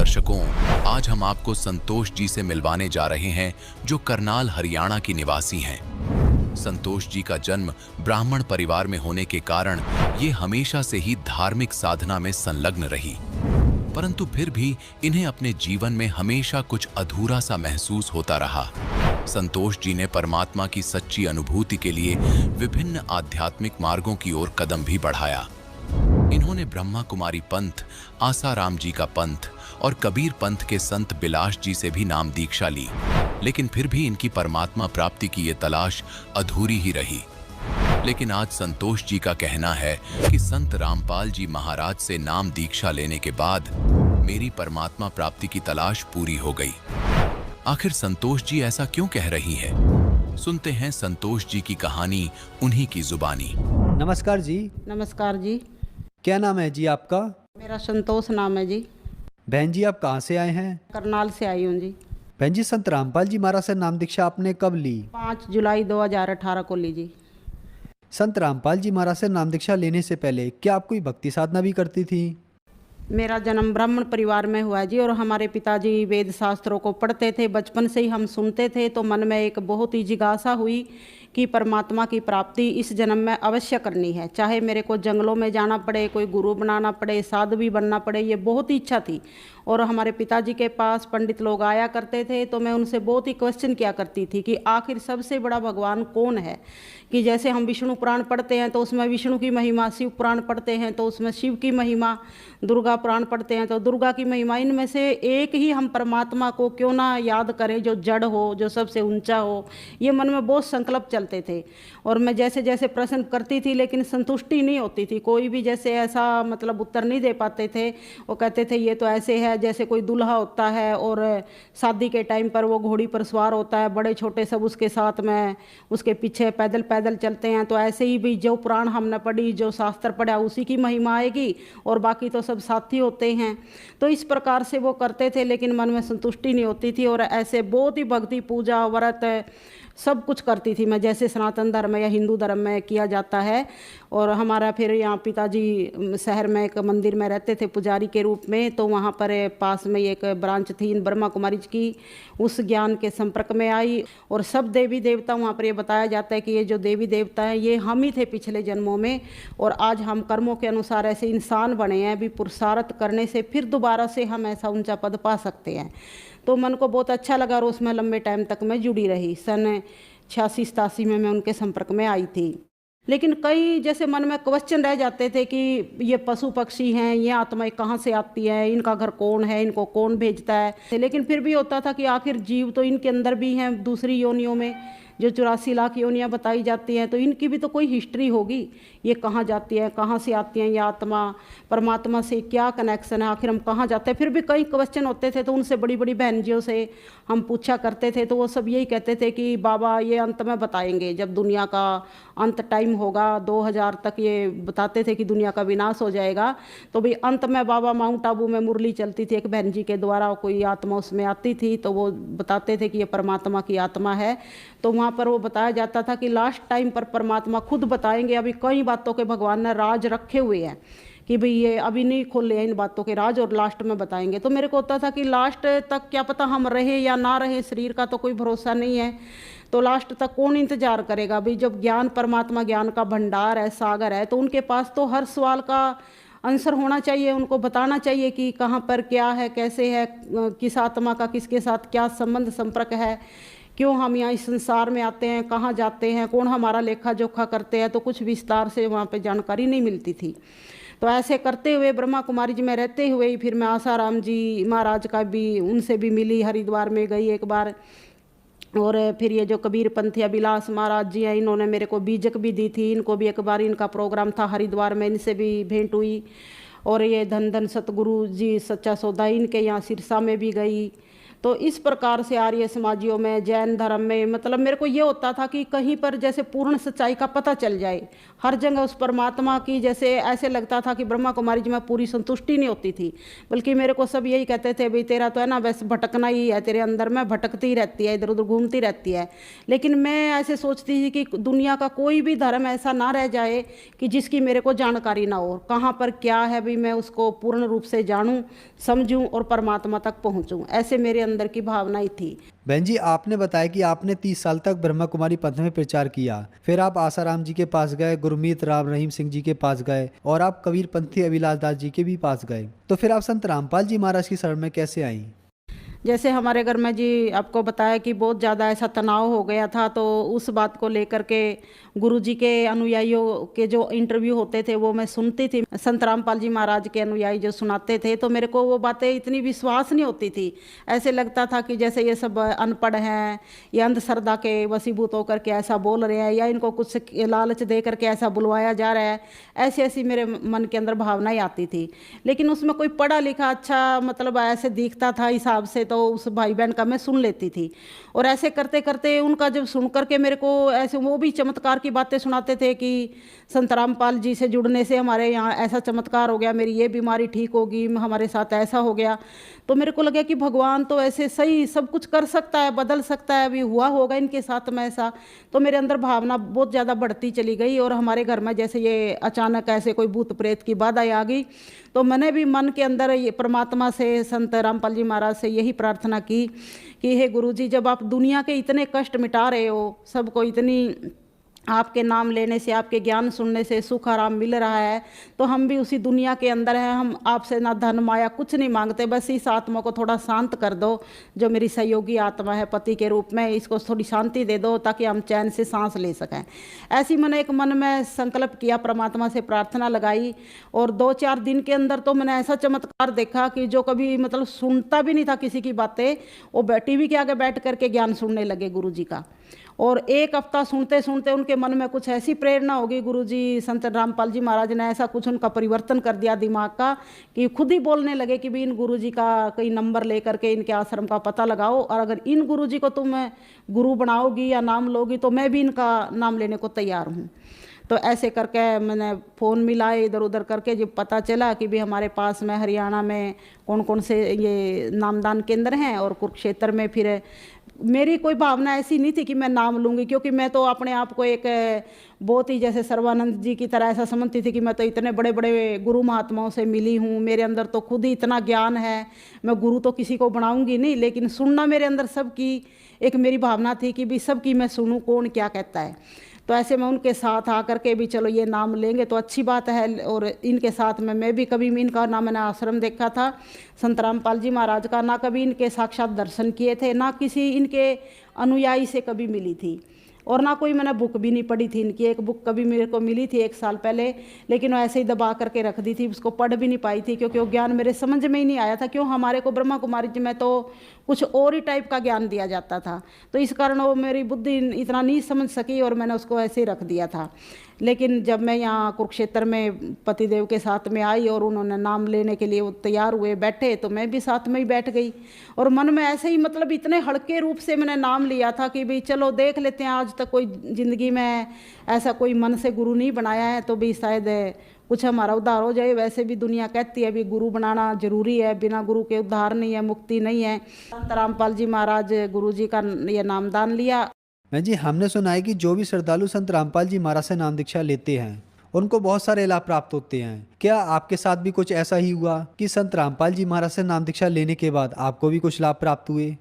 दर्शकों, आज हम आपको संतोष जी से मिलवाने जा रहे हैं जो करनाल हरियाणा की निवासी हैं। संतोष जी का जन्म ब्राह्मण परिवार में होने के कारण ये हमेशा से ही धार्मिक साधना में संलग्न रही, परंतु फिर भी इन्हें अपने जीवन में हमेशा कुछ अधूरा सा महसूस होता रहा। संतोष जी ने परमात्मा की सच्ची अनुभूति के लिए विभिन्न आध्यात्मिक मार्गों की ओर कदम भी बढ़ाया। इन्होंने ब्रह्मा कुमारी पंथ, आसाराम जी का पंथ और कबीर पंथ के संत बिलास जी से भी नाम दीक्षा ली, लेकिन फिर भी इनकी परमात्मा प्राप्ति की ये तलाश अधूरी ही रही। लेकिन आज संतोष जी का कहना है कि संत रामपाल जी महाराज से नाम दीक्षा लेने के बाद मेरी परमात्मा प्राप्ति की तलाश पूरी हो गई। आखिर संतोष जी ऐसा क्यों कह रही हैं? सुनते हैं संतोष जी की कहानी उन्हीं की जुबानी। नमस्कार जी। नमस्कार जी। क्या नाम है जी आपका? मेरा संतोष नाम है जी। बहन जी आप कहाँ से आए हैं? करनाल से आई हूँ जी। बहन जी संत रामपाल जी महाराज से नाम दीक्षा आपने कब ली? 5 जुलाई 2018 को ली जी। संत रामपाल जी महाराज से नाम दीक्षा लेने से पहले क्या आप कोई भक्ति साधना भी करती थी? मेरा जन्म ब्राह्मण परिवार में हुआ है जी, और हमारे पिताजी वेद शास्त्रों को पढ़ते थे। बचपन से ही हम सुनते थे, तो मन में एक बहुत ही जिज्ञासा हुई कि परमात्मा की प्राप्ति इस जन्म में अवश्य करनी है, चाहे मेरे को जंगलों में जाना पड़े, कोई गुरु बनाना पड़े, साधु भी बनना पड़े, ये बहुत ही इच्छा थी। और हमारे पिताजी के पास पंडित लोग आया करते थे, तो मैं उनसे बहुत ही क्वेश्चन किया करती थी कि आखिर सबसे बड़ा भगवान कौन है। कि जैसे हम विष्णु पुराण पढ़ते हैं तो उसमें विष्णु की महिमा, शिव पुराण पढ़ते हैं तो उसमें शिव की महिमा, दुर्गा पुराण पढ़ते हैं तो दुर्गा की महिमा, इनमें से एक ही हम परमात्मा को क्यों ना याद करें जो जड़ हो, जो सबसे ऊंचा हो। ये मन में बहुत संकल्प चलते थे, और मैं जैसे जैसे प्रश्न करती थी लेकिन संतुष्टि नहीं होती थी। कोई भी जैसे ऐसा मतलब उत्तर नहीं दे पाते थे। वो कहते थे ये तो ऐसे है जैसे कोई दूल्हा होता है और शादी के टाइम पर वो घोड़ी पर सवार होता है, बड़े छोटे सब उसके साथ में उसके पीछे पैदल पैदल चलते हैं, तो ऐसे ही भी जो पुराण हमने पढ़ी, जो शास्त्र पढ़ा, उसी की महिमा आएगी और बाकी तो सब साथी होते हैं। तो इस प्रकार से वो करते थे, लेकिन मन में संतुष्टि नहीं होती थी। और ऐसे बहुत ही भक्ति, पूजा, व्रत सब कुछ करती थी मैं, जैसे सनातन धर्म या हिंदू धर्म में किया जाता है। और हमारा फिर यहाँ पिताजी शहर में एक मंदिर में रहते थे पुजारी के रूप में, तो वहाँ पर पास में एक ब्रांच थी ब्रह्मा कुमारी की। उस ज्ञान के संपर्क में आई, और सब देवी देवता वहाँ पर ये बताया जाता है कि ये जो देवी देवता हैं ये हम ही थे पिछले जन्मों में, और आज हम कर्मों के अनुसार ऐसे इंसान बने हैं, अभी पुरुषार्थ करने से फिर दोबारा से हम ऐसा ऊंचा पद पा सकते हैं। तो मन को बहुत अच्छा लगा और उसमें लंबे टाइम तक मैं जुड़ी रही। सन 86-87 में मैं उनके संपर्क में आई थी। लेकिन कई जैसे मन में क्वेश्चन रह जाते थे कि ये पशु पक्षी हैं, ये आत्माएं कहाँ से आती हैं, इनका घर कौन है, इनको कौन भेजता है। लेकिन फिर भी होता था कि आखिर जीव तो इनके अंदर भी हैं, दूसरी योनियों में जो 84 लाख योनियाँ बताई जाती हैं, तो इनकी भी तो कोई हिस्ट्री होगी। ये कहाँ जाती है, कहाँ से आती हैं, ये आत्मा परमात्मा से क्या कनेक्शन है, आखिर हम कहाँ जाते हैं। फिर भी कई क्वेश्चन होते थे, तो उनसे बड़ी बड़ी बहन जियों से हम पूछा करते थे, तो वो सब यही कहते थे कि बाबा ये अंत में बताएंगे, जब दुनिया का अंत टाइम होगा, 2000 तक ये बताते थे कि दुनिया का विनाश हो जाएगा। तो भाई अंत में बाबा माउंट आबू में मुरली चलती थी एक बहन जी के द्वारा, कोई आत्मा उसमें आती थी, तो वो बताते थे कि ये परमात्मा की आत्मा है। तो वहाँ पर वो बताया जाता था कि लास्ट टाइम पर परमात्मा खुद बताएंगे। अभी कई बातों के भगवान ने राज रखे हुए हैं कि भाई ये अभी नहीं खोले हैं इन बातों के राज, और लास्ट में बताएंगे। तो मेरे को होता था कि लास्ट तक क्या पता हम रहे या ना रहे, शरीर का तो कोई भरोसा नहीं है, तो लास्ट तक कौन इंतजार करेगा। भाई जब ज्ञान, परमात्मा ज्ञान का भंडार है, सागर है, तो उनके पास तो हर सवाल का आंसर होना चाहिए, उनको बताना चाहिए कि कहाँ पर क्या है, कैसे है, किस आत्मा का किसके साथ क्या संबंध संपर्क है, क्यों हम यहाँ इस संसार में आते हैं, कहाँ जाते हैं, कौन हमारा लेखा जोखा करते हैं। तो कुछ विस्तार से वहाँ पे जानकारी नहीं मिलती थी। तो ऐसे करते हुए ब्रह्मा कुमारी जी में रहते हुए ही फिर मैं आसाराम जी महाराज का भी, उनसे भी मिली, हरिद्वार में गई एक बार। और फिर ये जो कबीर पंथी बिलास महाराज जी हैं, इन्होंने मेरे को बीजक भी दी थी। इनको भी एक बार इनका प्रोग्राम था हरिद्वार में, इनसे भी भेंट हुई। और ये धन धन सतगुरु जी सच्चा सौदा, इनके यहाँ सिरसा में भी गई। तो इस प्रकार से आर्य समाजियों में, जैन धर्म में, मतलब मेरे को ये होता था कि कहीं पर जैसे पूर्ण सच्चाई का पता चल जाए, हर जगह उस परमात्मा की, जैसे ऐसे लगता था कि ब्रह्मा कुमारी जी में पूरी संतुष्टि नहीं होती थी, बल्कि मेरे को सब यही कहते थे, भाई तेरा तो है ना बस भटकना ही है, तेरे अंदर में भटकती ही रहती है, इधर उधर घूमती रहती है। लेकिन मैं ऐसे सोचती थी कि दुनिया का कोई भी धर्म ऐसा ना रह जाए कि जिसकी मेरे को जानकारी ना हो, कहाँ पर क्या है भी मैं उसको पूर्ण रूप से जानूं, समझूं और परमात्मा तक पहुंचूं, ऐसे मेरे अंदर की भावनाएं थी। बहन जी, आपने बताया कि आपने 30 साल तक ब्रह्मा कुमारी पंथ में प्रचार किया, फिर आप आसाराम जी के पास गए, गुरमीत राम रहीम सिंह जी के पास गए और आप कबीर पंथी अविलास दास जी के भी पास गए। तो फिर आप संत रामपाल जी महाराज की शरण में कैसे आई? जैसे हमारे घर में जी आपको बताया कि बहुत ज़्यादा ऐसा तनाव हो गया था, तो उस बात को लेकर के गुरुजी के अनुयायियों के जो इंटरव्यू होते थे वो मैं सुनती थी, संत रामपाल जी महाराज के अनुयायी जो सुनाते थे, तो मेरे को वो बातें इतनी विश्वास नहीं होती थी। ऐसे लगता था कि जैसे ये सब अनपढ़ हैं या अंधश्रद्धा के वशीभूत होकर के ऐसा बोल रहे हैं, या इनको कुछ लालच दे करके ऐसा बुलवाया जा रहा है, ऐसी ऐसी मेरे मन के अंदर भावनाएं आती थी। लेकिन उसमें कोई पढ़ा लिखा अच्छा मतलब ऐसे दिखता था हिसाब से, तो उस भाई बहन का मैं सुन लेती थी। और ऐसे करते करते उनका जब सुन करके मेरे को ऐसे वो भी चमत्कार की बातें सुनाते थे कि संत रामपाल जी से जुड़ने से हमारे यहाँ ऐसा चमत्कार हो गया, मेरी ये बीमारी ठीक होगी, हमारे साथ ऐसा हो गया। तो मेरे को लगा कि भगवान तो ऐसे सही सब कुछ कर सकता है, बदल सकता है, अभी हुआ होगा इनके साथ में ऐसा। तो मेरे अंदर भावना बहुत ज़्यादा बढ़ती चली गई। और हमारे घर में जैसे ये अचानक ऐसे कोई भूत प्रेत की बाधा आ गई, तो मैंने भी मन के अंदर ये परमात्मा से, संत रामपाल जी महाराज से यही प्रार्थना की कि हे गुरु जी, जब आप दुनिया के इतने कष्ट मिटा रहे हो, सबको इतनी आपके नाम लेने से, आपके ज्ञान सुनने से सुख आराम मिल रहा है, तो हम भी उसी दुनिया के अंदर हैं। हम आपसे ना धन माया कुछ नहीं मांगते, बस इस आत्मा को थोड़ा शांत कर दो, जो मेरी सहयोगी आत्मा है पति के रूप में, इसको थोड़ी शांति दे दो ताकि हम चैन से सांस ले सकें। ऐसी मैंने एक मन में संकल्प किया, परमात्मा से प्रार्थना लगाई। और 2-4 दिन के अंदर तो मैंने ऐसा चमत्कार देखा कि जो कभी मतलब सुनता भी नहीं था किसी की बातें, वो टीवी के आगे बैठ करके ज्ञान सुनने लगे गुरु जी का। और 1 हफ्ता सुनते सुनते उनके मन में कुछ ऐसी प्रेरणा होगी, गुरुजी संत रामपाल जी महाराज ने ऐसा कुछ उनका परिवर्तन कर दिया दिमाग का कि खुद ही बोलने लगे कि भी इन गुरुजी का कई नंबर लेकर के इनके आश्रम का पता लगाओ, और अगर इन गुरुजी को तुम गुरु बनाओगी या नाम लोगी तो मैं भी इनका नाम लेने को तैयार हूँ। तो ऐसे करके मैंने फ़ोन मिलाए इधर उधर करके, जब पता चला कि भी हमारे पास में हरियाणा में कौन कौन से ये नामदान केंद्र हैं, और कुरुक्षेत्र में, फिर मेरी कोई भावना ऐसी नहीं थी कि मैं नाम लूँगी, क्योंकि मैं तो अपने आप को एक बहुत ही जैसे सर्वानंद जी की तरह ऐसा समझती थी कि मैं तो इतने बड़े बड़े गुरु महात्माओं से मिली हूँ, मेरे अंदर तो खुद ही इतना ज्ञान है, मैं गुरु तो किसी को बनाऊँगी नहीं, लेकिन सुनना मेरे अंदर सबकी एक मेरी भावना थी कि भी सबकी मैं सुनूँ, कौन क्या कहता है। तो ऐसे में उनके साथ आकर के भी चलो ये नाम लेंगे तो अच्छी बात है। और इनके साथ में मैं भी कभी इनका ना मैंने आश्रम देखा था संत रामपाल जी महाराज का, ना कभी इनके साक्षात दर्शन किए थे, ना किसी इनके अनुयायी से कभी मिली थी, और ना कोई मैंने बुक भी नहीं पढ़ी थी इनकी। एक बुक कभी मेरे को मिली थी 1 साल पहले, लेकिन वो ऐसे ही दबा करके रख दी थी, उसको पढ़ भी नहीं पाई थी, क्योंकि वो ज्ञान मेरे समझ में ही नहीं आया था। क्यों, हमारे को ब्रह्मा कुमारी जी में तो कुछ और ही टाइप का ज्ञान दिया जाता था, तो इस कारण वो मेरी बुद्धि इतना नहीं समझ सकी और मैंने उसको ऐसे ही रख दिया था। लेकिन जब मैं यहाँ कुरुक्षेत्र में पतिदेव के साथ में आई और उन्होंने नाम लेने के लिए वो तैयार हुए बैठे, तो मैं भी साथ में ही बैठ गई। और मन में ऐसे ही मतलब इतने हल्के रूप से मैंने नाम लिया था कि भाई चलो देख लेते हैं, आज तक कोई ज़िंदगी में ऐसा कोई मन से गुरु नहीं बनाया है, तो भी शायद कुछ हमारा उद्धार हो जाए। वैसे भी दुनिया कहती है भी गुरु बनाना जरूरी है, बिना गुरु के उद्धार नहीं है, मुक्ति नहीं है। संत रामपाल जी महाराज गुरु जी का ये नामदान लिया। मैं जी, हमने सुना है कि जो भी श्रद्धालु संत रामपाल जी महाराज से नाम दीक्षा लेते हैं उनको बहुत सारे लाभ प्राप्त होते हैं। क्या आपके साथ भी कुछ ऐसा ही हुआ कि संत रामपाल जी महाराज से नाम दीक्षा लेने के बाद आपको भी कुछ लाभ प्राप्त हुए?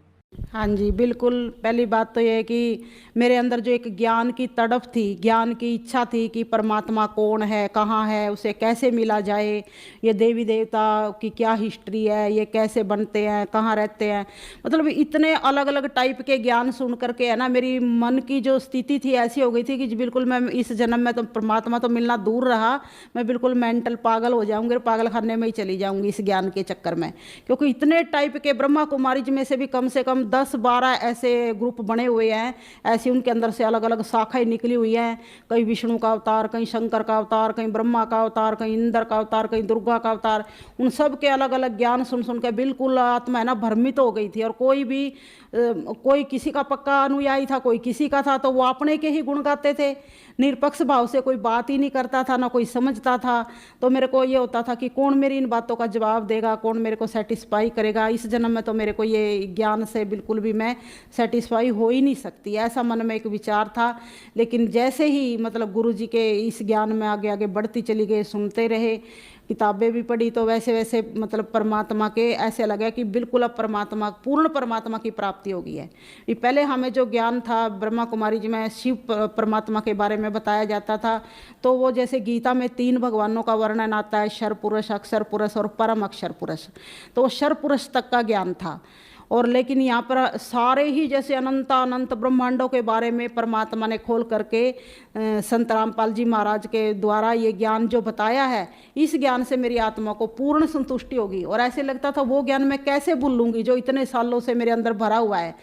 हाँ जी, बिल्कुल। पहली बात तो ये है कि मेरे अंदर जो एक ज्ञान की तड़प थी, ज्ञान की इच्छा थी कि परमात्मा कौन है, कहाँ है, उसे कैसे मिला जाए, ये देवी देवता की क्या हिस्ट्री है, ये कैसे बनते हैं, कहाँ रहते हैं, मतलब इतने अलग अलग टाइप के ज्ञान सुन करके है ना, मेरी मन की जो स्थिति थी ऐसी हो गई थी कि बिल्कुल मैं इस जन्म में तो परमात्मा तो मिलना दूर रहा, मैं बिल्कुल मेंटल पागल हो जाऊँगी, पागल खाने में ही चली जाऊँगी इस ज्ञान के चक्कर में। क्योंकि इतने टाइप के ब्रह्मा कुमारी जी में से भी कम कम 10-12 ऐसे ग्रुप बने हुए हैं, ऐसे उनके अंदर से अलग अलग शाखाएं निकली हुई हैं। कहीं विष्णु का अवतार, कहीं शंकर का अवतार, कहीं ब्रह्मा का अवतार, कहीं इंद्र का अवतार, कहीं दुर्गा का अवतार। उन सब के अलग अलग ज्ञान सुन सुन के बिल्कुल आत्मा है ना भ्रमित हो गई थी। और कोई किसी का पक्का अनुयायी था, कोई किसी का था, तो वो अपने के ही गुण गाते थे, निरपक्ष भाव से कोई बात ही नहीं करता था, ना कोई समझता था। तो मेरे को ये होता था कि कौन मेरी इन बातों का जवाब देगा, कौन मेरे को सेटिस्फाई करेगा। इस जन्म में तो मेरे को ये ज्ञान से बिल्कुल भी मैं सेटिस्फाई हो ही नहीं सकती, ऐसा मन में एक विचार था। लेकिन जैसे ही मतलब गुरु जी के इस ज्ञान में आगे आगे बढ़ती चली गई, सुनते रहे, किताबें भी पढ़ी, तो वैसे वैसे मतलब परमात्मा के ऐसे लगा कि बिल्कुल अब परमात्मा, पूर्ण परमात्मा की प्राप्ति हो गई है। ये पहले हमें जो ज्ञान था ब्रह्मा कुमारी जी में शिव परमात्मा के बारे में बताया जाता था, तो वो जैसे गीता में 3 भगवानों का वर्णन आता है, क्षर पुरुष, अक्षर पुरुष और परम अक्षर पुरुष, तो वो क्षर पुरुष तक का ज्ञान था। और लेकिन यहाँ पर सारे ही जैसे अनंत ब्रह्मांडों के बारे में परमात्मा ने खोल करके संत रामपाल जी महाराज के द्वारा ये ज्ञान जो बताया है, इस ज्ञान से मेरी आत्मा को पूर्ण संतुष्टि होगी। और ऐसे लगता था वो ज्ञान मैं कैसे भूल लूँगी जो इतने सालों से मेरे अंदर भरा हुआ है।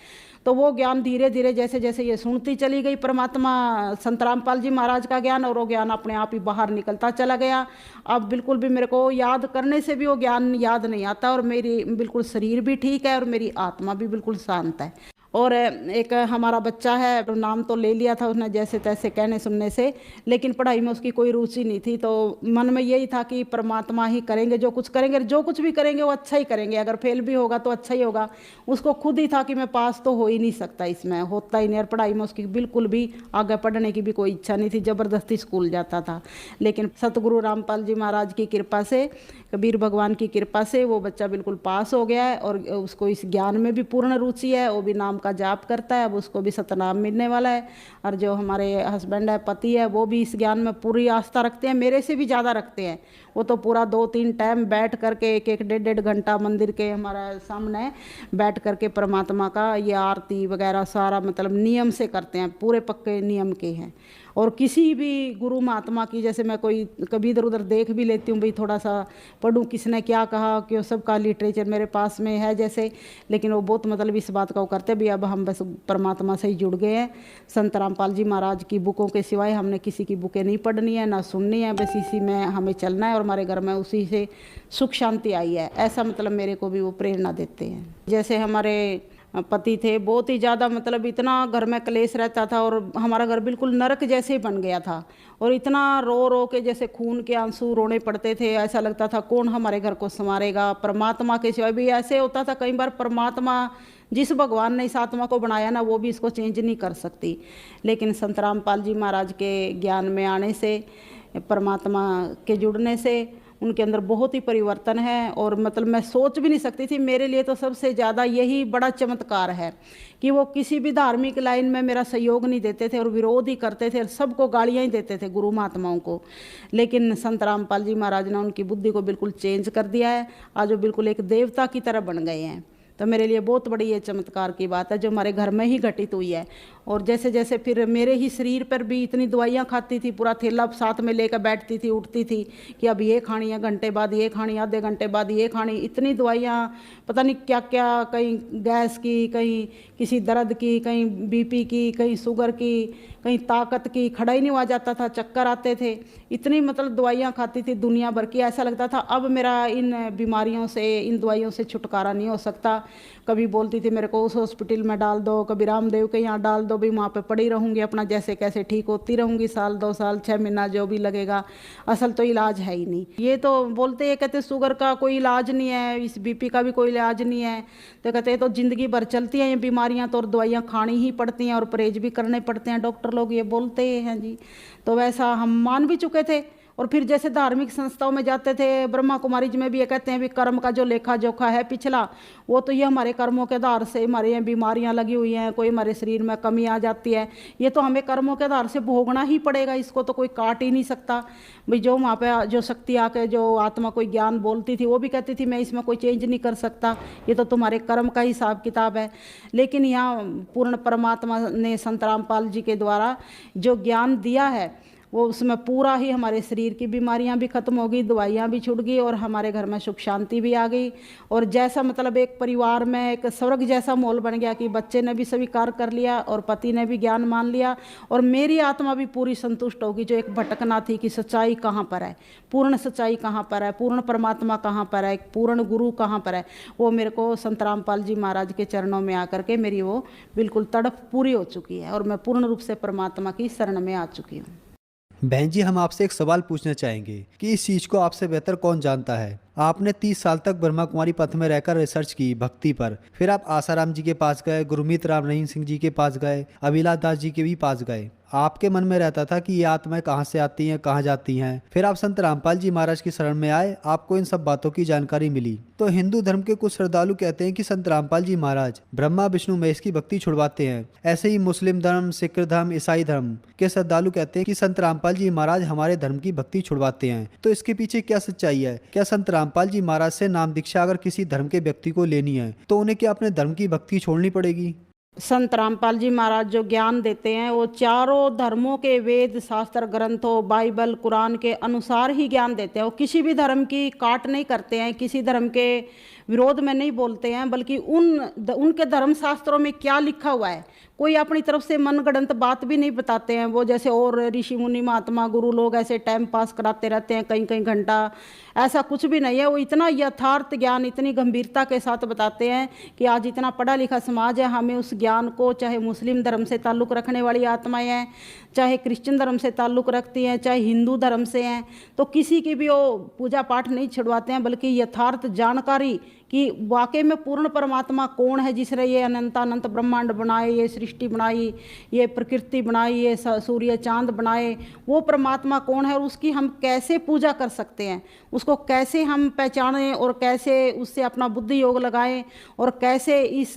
तो वो ज्ञान धीरे धीरे जैसे जैसे ये सुनती चली गई परमात्मा संत रामपाल जी महाराज का ज्ञान, और वो ज्ञान अपने आप ही बाहर निकलता चला गया। अब बिल्कुल भी मेरे को याद करने से भी वो ज्ञान याद नहीं आता, और मेरी बिल्कुल शरीर भी ठीक है और मेरी आत्मा भी बिल्कुल शांत है। और एक हमारा बच्चा है, नाम तो ले लिया था उसने जैसे तैसे कहने सुनने से, लेकिन पढ़ाई में उसकी कोई रुचि नहीं थी। तो मन में यही था कि परमात्मा ही करेंगे, जो कुछ करेंगे, जो कुछ भी करेंगे वो अच्छा ही करेंगे, अगर फेल भी होगा तो अच्छा ही होगा। उसको खुद ही था कि मैं पास तो हो ही नहीं सकता, इसमें होता ही नहीं। और पढ़ाई में उसकी बिल्कुल भी आगे पढ़ने की भी कोई इच्छा नहीं थी, ज़बरदस्ती स्कूल जाता था। लेकिन सतगुरु रामपाल जी महाराज की कृपा से, कबीर भगवान की कृपा से वो बच्चा बिल्कुल पास हो गया है, और उसको इस ज्ञान में भी पूर्ण रुचि है। वो भी नाम का जाप करता है, अब उसको भी सतनाम मिलने वाला है। और जो हमारे हस्बैंड है, पति है, वो भी इस ज्ञान में पूरी आस्था रखते हैं, मेरे से भी ज़्यादा रखते हैं। वो तो पूरा 2-3 टाइम बैठ करके 1-1, 1.5 घंटा मंदिर के हमारा सामने बैठ करके परमात्मा का ये आरती वगैरह सारा मतलब नियम से करते हैं, पूरे पक्के नियम के हैं। और किसी भी गुरु महात्मा की, जैसे मैं कोई कभी इधर उधर देख भी लेती हूँ, भाई थोड़ा सा पढ़ूँ किसने क्या कहा, कि वो सबका लिटरेचर मेरे पास में है जैसे, लेकिन वो बहुत मतलब इस बात का वो करते भी अब हम बस परमात्मा से ही जुड़ गए हैं। संत रामपाल जी महाराज की बुकों के सिवाय हमने किसी की बुकें नहीं पढ़नी है, ना सुननी है, बस इसी में हमें चलना है, और हमारे घर में उसी से सुख शांति आई है, ऐसा मतलब मेरे को भी वो प्रेरणा देते हैं। जैसे हमारे पति थे, बहुत ही ज़्यादा मतलब इतना घर में क्लेश रहता था, और हमारा घर बिल्कुल नरक जैसे ही बन गया था, और इतना रो रो के जैसे खून के आंसू रोने पड़ते थे। ऐसा लगता था कौन हमारे घर को संवारेगा, परमात्मा के सिवाय भी। ऐसे होता था कई बार परमात्मा, जिस भगवान ने इस आत्मा को बनाया ना, वो भी इसको चेंज नहीं कर सकती। लेकिन संत रामपाल जी महाराज के ज्ञान में आने से, परमात्मा के जुड़ने से उनके अंदर बहुत ही परिवर्तन है। और मतलब मैं सोच भी नहीं सकती थी, मेरे लिए तो सबसे ज़्यादा यही बड़ा चमत्कार है कि वो किसी भी धार्मिक लाइन में मेरा सहयोग नहीं देते थे, और विरोध ही करते थे, और सबको गालियाँ ही देते थे गुरु महात्माओं को। लेकिन संत रामपाल जी महाराज ने उनकी बुद्धि को बिल्कुल चेंज कर दिया है, आज वो बिल्कुल एक देवता की तरह बन गए हैं। तो मेरे लिए बहुत बड़ी ये चमत्कार की बात है जो हमारे घर में ही घटित हुई है। और जैसे जैसे फिर मेरे ही शरीर पर भी इतनी दवाइयाँ खाती थी, पूरा थैला साथ में लेकर बैठती थी, उठती थी कि अब ये खानी है, घंटे बाद ये खानी, आधे घंटे बाद ये खानी, इतनी दवाइयाँ, पता नहीं क्या क्या, कहीं गैस की, कहीं किसी दर्द की, कहीं बीपी की, कहीं शुगर की, कहीं ताकत की, खड़ा ही नहीं हुआ जाता था, चक्कर आते थे, इतनी मतलब दवाइयाँ खाती थी दुनिया भर की। ऐसा लगता था अब मेरा इन बीमारियों से, इन दवाइयों से छुटकारा नहीं हो सकता। कभी बोलती थी मेरे को उस हॉस्पिटल में डाल दो, कभी रामदेव के यहाँ डाल दो, भी वहाँ पे पड़ी रहूँगी, अपना जैसे कैसे ठीक होती रहूँगी, साल 2 साल 6 महीना जो भी लगेगा, असल तो इलाज है ही नहीं। ये तो बोलते हैं, कहते शुगर का कोई इलाज नहीं है, इस बीपी का भी कोई इलाज नहीं है, तो कहते हैं तो ज़िंदगी भर चलती हैं ये बीमारियाँ, तो और दवाइयाँ खानी ही पड़ती हैं और परहेज भी करने पड़ते हैं, डॉक्टर लोग ये बोलते हैं जी। तो वैसा हम मान भी चुके थे। और फिर जैसे धार्मिक संस्थाओं में जाते थे, ब्रह्मा कुमारी जी में भी ये कहते हैं भी कर्म का जो लेखा जोखा है पिछला, वो तो ये हमारे कर्मों के आधार से हमारे यहाँ बीमारियाँ लगी हुई हैं, कोई हमारे शरीर में कमी आ जाती है, ये तो हमें कर्मों के आधार से भोगना ही पड़ेगा, इसको तो कोई काट ही नहीं सकता। भाई जो वहाँ पे जो शक्ति आके जो आत्मा कोई ज्ञान बोलती थी, वो भी कहती थी मैं इसमें कोई चेंज नहीं कर सकता, ये तो तुम्हारे कर्म का हिसाब किताब है। लेकिन यहाँ पूर्ण परमात्मा ने संत रामपाल जी के द्वारा जो ज्ञान दिया है, वो उसमें पूरा ही हमारे शरीर की बीमारियां भी खत्म हो गई, दवाइयां भी छूट गई और हमारे घर में सुख शांति भी आ गई। और जैसा मतलब एक परिवार में एक स्वर्ग जैसा माहौल बन गया कि बच्चे ने भी स्वीकार कर लिया और पति ने भी ज्ञान मान लिया और मेरी आत्मा भी पूरी संतुष्ट होगी। जो एक भटकना थी कि सच्चाई कहाँ पर है, पूर्ण सच्चाई कहाँ पर है, पूर्ण परमात्मा कहाँ पर है, पूर्ण गुरु कहाँ पर है, वो मेरे को संत रामपाल जी महाराज के चरणों में आकर के मेरी वो बिल्कुल तड़प पूरी हो चुकी है और मैं पूर्ण रूप से परमात्मा की शरण में आ चुकी हूँ। बहन जी, हम आपसे एक सवाल पूछना चाहेंगे कि इस चीज को आपसे बेहतर कौन जानता है। आपने 30 साल तक ब्रह्मा कुमारी पथ में रहकर रिसर्च की भक्ति पर, फिर आप आसाराम जी के पास गए, गुरमीत राम रहीम सिंह जी के पास गए, अभिलाष दास जी के भी पास गए। आपके मन में रहता था कि ये आत्माएं कहाँ से आती हैं, कहाँ जाती हैं। फिर आप संत रामपाल जी महाराज की शरण में आए, आपको इन सब बातों की जानकारी मिली। तो हिंदू धर्म के कुछ श्रद्धालु कहते हैं कि संत रामपाल जी महाराज ब्रह्मा विष्णु महेश की भक्ति छुड़वाते हैं। ऐसे ही मुस्लिम धर्म, सिख धर्म, ईसाई धर्म के श्रद्धालु कहते हैं कि संत रामपाल जी महाराज हमारे धर्म की भक्ति छुड़वाते हैं। तो इसके पीछे क्या सच्चाई है? क्या संत रामपाल जी महाराज से नाम दीक्षा अगर किसी धर्म के व्यक्ति को लेनी है तो उन्हें क्या अपने धर्म की भक्ति छोड़नी पड़ेगी? संत रामपाल जी महाराज जो ज्ञान देते हैं वो चारों धर्मों के वेद शास्त्र ग्रंथों, बाइबल, कुरान के अनुसार ही ज्ञान देते हैं। वो किसी भी धर्म की काट नहीं करते हैं, किसी धर्म के विरोध में नहीं बोलते हैं, बल्कि उनके धर्म शास्त्रों में क्या लिखा हुआ है, कोई अपनी तरफ से मनगढ़ंत बात भी नहीं बताते हैं। वो जैसे और ऋषि मुनि महात्मा गुरु लोग ऐसे टाइम पास कराते रहते हैं कई कई घंटा, ऐसा कुछ भी नहीं है। वो इतना यथार्थ ज्ञान इतनी गंभीरता के साथ बताते हैं कि आज इतना पढ़ा लिखा समाज है, हमें उस ज्ञान को, चाहे मुस्लिम धर्म से ताल्लुक़ रखने वाली आत्माएं हैं, चाहे क्रिश्चियन धर्म से ताल्लुक़ रखती हैं, चाहे हिंदू धर्म से हैं, तो किसी की भी वो पूजा पाठ नहीं छुड़वाते हैं, बल्कि यथार्थ जानकारी कि वाकई में पूर्ण परमात्मा कौन है जिसने ये अनंतानंत ब्रह्मांड बनाए, ये सृष्टि बनाई, ये प्रकृति बनाई, ये सूर्य चांद बनाए, वो परमात्मा कौन है और उसकी हम कैसे पूजा कर सकते हैं, उसको कैसे हम पहचानें और कैसे उससे अपना बुद्धि योग लगाएं और कैसे इस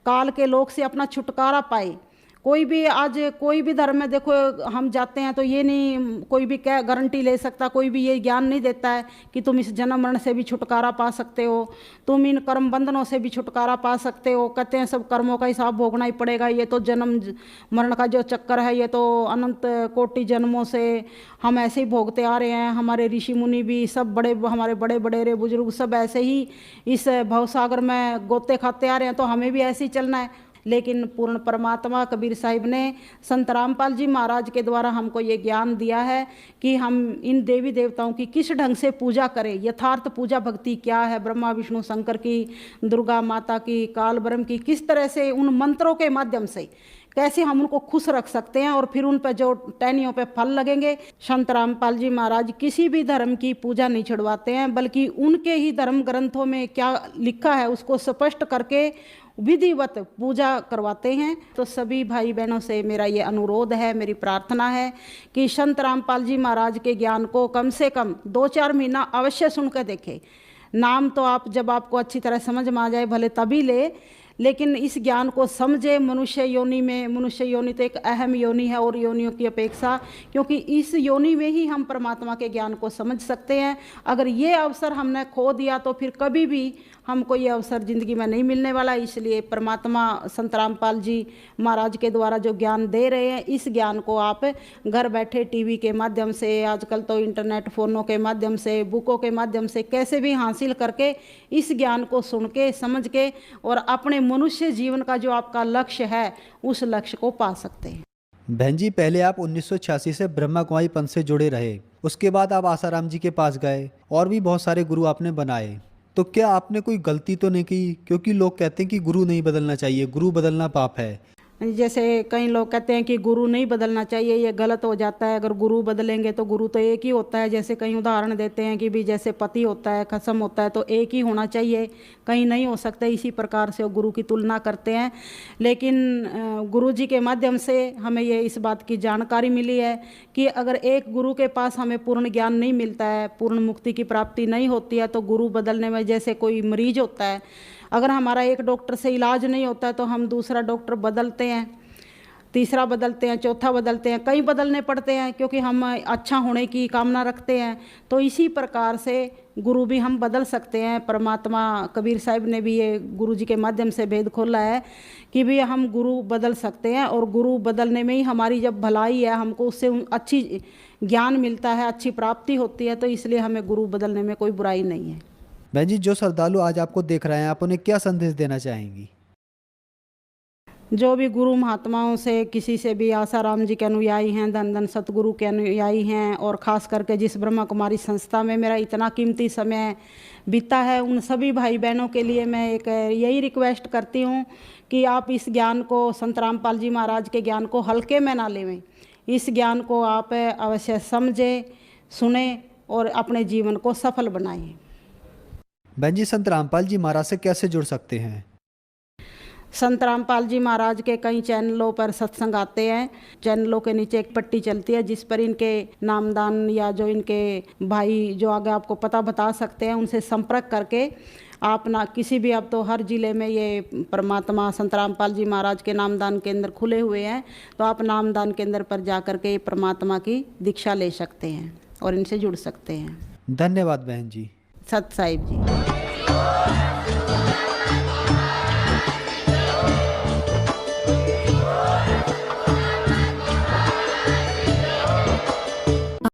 काल के लोक से अपना छुटकारा पाए। कोई भी आज कोई भी धर्म में देखो हम जाते हैं तो ये नहीं कोई भी क्या गारंटी ले सकता, कोई भी ये ज्ञान नहीं देता है कि तुम इस जन्म मरण से भी छुटकारा पा सकते हो, तुम इन कर्म बंधनों से भी छुटकारा पा सकते हो। कहते हैं सब कर्मों का हिसाब भोगना ही पड़ेगा, ये तो जन्म मरण का जो चक्कर है ये तो अनंत कोटि जन्मों से हम ऐसे ही भोगते आ रहे हैं। हमारे ऋषि मुनि भी सब बड़े, हमारे बड़े बड़ेरे बुजुर्ग सब ऐसे ही इस भवसागर में गोते खाते आ रहे हैं, तो हमें भी ऐसे ही चलना है। लेकिन पूर्ण परमात्मा कबीर साहिब ने संत रामपाल जी महाराज के द्वारा हमको ये ज्ञान दिया है कि हम इन देवी देवताओं की किस ढंग से पूजा करें, यथार्थ पूजा भक्ति क्या है, ब्रह्मा विष्णु शंकर की, दुर्गा माता की, काल ब्रह्म की, किस तरह से उन मंत्रों के माध्यम से कैसे हम उनको खुश रख सकते हैं और फिर उन पर जो टहनियों पे फल लगेंगे। संत रामपाल जी महाराज किसी भी धर्म की पूजा नहीं छुड़वाते हैं, बल्कि उनके ही धर्म ग्रंथों में क्या लिखा है उसको स्पष्ट करके विधिवत पूजा करवाते हैं। तो सभी भाई बहनों से मेरा ये अनुरोध है, मेरी प्रार्थना है कि संत रामपाल जी महाराज के ज्ञान को कम से कम 2-4 महीना अवश्य सुन कर देखें। नाम तो आप जब आपको अच्छी तरह समझ में आ जाए भले तभी ले, लेकिन इस ज्ञान को समझे। मनुष्य योनि में, मनुष्य योनि तो एक अहम योनि है और योनियों की अपेक्षा, क्योंकि इस योनि में ही हम परमात्मा के ज्ञान को समझ सकते हैं। अगर ये अवसर हमने खो दिया तो फिर कभी भी हमको ये अवसर ज़िंदगी में नहीं मिलने वाला। इसलिए परमात्मा संत रामपाल जी महाराज के द्वारा जो ज्ञान दे रहे हैं, इस ज्ञान को आप घर बैठे टीवी के माध्यम से, आजकल तो इंटरनेट फ़ोनों के माध्यम से, बुकों के माध्यम से कैसे भी हासिल करके इस ज्ञान को सुन के, समझ के और अपने मनुष्य जीवन का जो आपका लक्ष्य है उस लक्ष्य को पा सकते हैं। बहन जी, पहले आप 1986 से ब्रह्मा कुमारी पंथ से जुड़े रहे, उसके बाद आप आसाराम जी के पास गए और भी बहुत सारे गुरु आपने बनाए। तो क्या आपने कोई गलती तो नहीं की? क्योंकि लोग कहते हैं कि गुरु नहीं बदलना चाहिए, गुरु बदलना पाप है। जैसे कई लोग कहते हैं कि गुरु नहीं बदलना चाहिए, ये गलत हो जाता है। अगर गुरु बदलेंगे तो गुरु तो एक ही होता है। जैसे कई उदाहरण देते हैं कि भी जैसे पति होता है, खसम होता है, तो एक ही होना चाहिए, कहीं नहीं हो सकता। इसी प्रकार से वो गुरु की तुलना करते हैं। लेकिन गुरु जी के माध्यम से हमें ये इस बात की जानकारी मिली है कि अगर एक गुरु के पास हमें पूर्ण ज्ञान नहीं मिलता है, पूर्ण मुक्ति की प्राप्ति नहीं होती है, तो गुरु बदलने में, जैसे कोई मरीज होता है, अगर हमारा एक डॉक्टर से इलाज नहीं होता है तो हम दूसरा डॉक्टर बदलते हैं, तीसरा बदलते हैं, चौथा बदलते हैं, कई बदलने पड़ते हैं क्योंकि हम अच्छा होने की कामना रखते हैं। तो इसी प्रकार से गुरु भी हम बदल सकते हैं। परमात्मा कबीर साहिब ने भी ये गुरु जी के माध्यम से भेद खोला है कि भी हम गुरु बदल सकते हैं, और गुरु बदलने में ही हमारी जब भलाई है, हमको उससे अच्छी ज्ञान मिलता है, अच्छी प्राप्ति होती है, तो इसलिए हमें गुरु बदलने में कोई बुराई नहीं है। बहन जी, जो श्रद्धालु आज आपको देख रहे हैं, आप उन्हें क्या संदेश देना चाहेंगी? जो भी गुरु महात्माओं से, किसी से भी, आसाराम जी के अनुयायी हैं, धन धन सतगुरु के अनुयायी हैं, और ख़ास करके जिस ब्रह्मा कुमारी संस्था में मेरा इतना कीमती समय बीता है, उन सभी भाई बहनों के लिए मैं एक यही रिक्वेस्ट करती हूँ कि आप इस ज्ञान को, संत रामपाल जी महाराज के ज्ञान को हल्के में ना लेवें। इस ज्ञान को आप अवश्य समझें, सुने और अपने जीवन को सफल बनाएं। बहन जी, संत रामपाल जी महाराज से कैसे जुड़ सकते हैं? संत रामपाल जी महाराज के कई चैनलों पर सत्संग आते हैं। चैनलों के नीचे एक पट्टी चलती है जिस पर इनके नामदान या जो इनके भाई जो आगे आपको पता बता सकते हैं, उनसे संपर्क करके आप ना किसी भी, अब तो हर जिले में ये परमात्मा संत रामपाल जी महाराज के नामदान केंद्र खुले हुए हैं, तो आप नामदान केंद्र पर जा कर के परमात्मा की दीक्षा ले सकते हैं और इनसे जुड़ सकते हैं। धन्यवाद बहन जी। सत साहिब जी।